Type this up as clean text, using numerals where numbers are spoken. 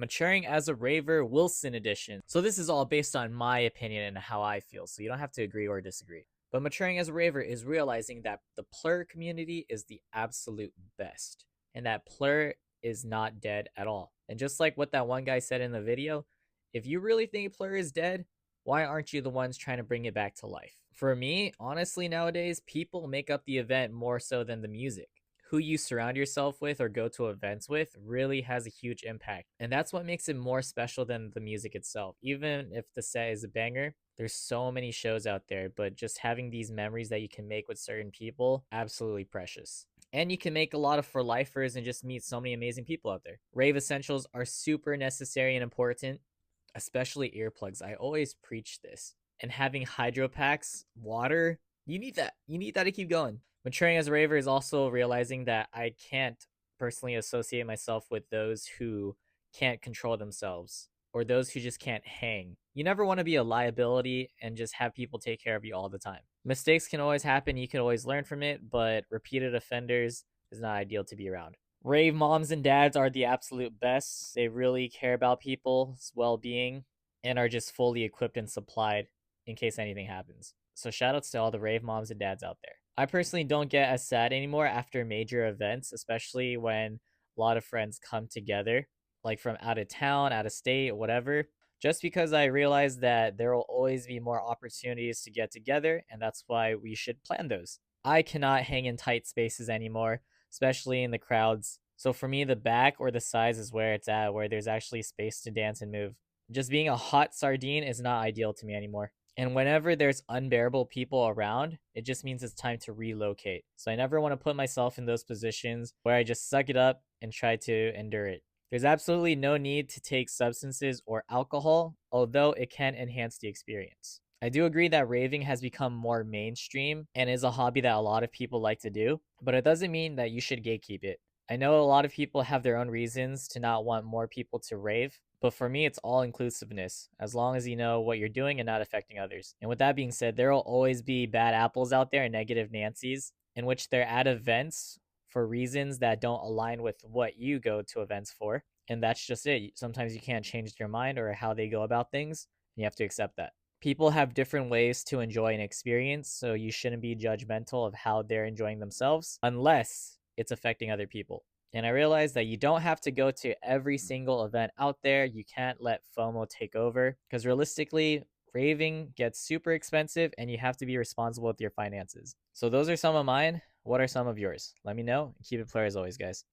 Maturing as a Raver Wilson edition. So this is all based on my opinion and how I feel, so you don't have to agree or disagree. But maturing as a Raver is realizing that the plur community is the absolute best, and that plur is not dead at all. And just like what that one guy said in the video, if you really think plur is dead, why aren't you the ones trying to bring it back to life? For me, honestly, nowadays, people make up the event more so than the music. Who you surround yourself with or go to events with really has a huge impact. And that's what makes it more special than the music itself. Even if the set is a banger, there's so many shows out there, but just having these memories that you can make with certain people, absolutely precious. And you can make a lot of for lifers and just meet so many amazing people out there. Rave essentials are super necessary and important, especially earplugs. I always preach this. And having hydro packs, water, you need that. You need that to keep going. Maturing as a raver is also realizing that I can't personally associate myself with those who can't control themselves or those who just can't hang. You never want to be a liability and just have people take care of you all the time. Mistakes can always happen, you can always learn from it, but repeated offenders is not ideal to be around. Rave moms and dads are the absolute best. They really care about people's well being and are just fully equipped and supplied in case anything happens. So, shout outs to all the rave moms and dads out there. I personally don't get as sad anymore after major events, especially when a lot of friends come together, like from out of town, out of state, whatever, just because I realize that there will always be more opportunities to get together, and that's why we should plan those. I cannot hang in tight spaces anymore, especially in the crowds. So for me, the back or the sides is where it's at, where there's actually space to dance and move. Just being a hot sardine is not ideal to me anymore. And whenever there's unbearable people around, it just means it's time to relocate. So I never want to put myself in those positions where I just suck it up and try to endure it. There's absolutely no need to take substances or alcohol, although it can enhance the experience. I do agree that raving has become more mainstream and is a hobby that a lot of people like to do, but it doesn't mean that you should gatekeep it. I know a lot of people have their own reasons to not want more people to rave, but for me, it's all inclusiveness, as long as you know what you're doing and not affecting others. And with that being said, there will always be bad apples out there and negative Nancy's, in which they're at events for reasons that don't align with what you go to events for. And that's just it. Sometimes you can't change their mind or how they go about things. And you have to accept that. People have different ways to enjoy an experience, so you shouldn't be judgmental of how they're enjoying themselves unless it's affecting other people. And I realized that you don't have to go to every single event out there. You can't let FOMO take over because realistically, raving gets super expensive and you have to be responsible with your finances. So those are some of mine. What are some of yours? Let me know. Keep it player as always, guys.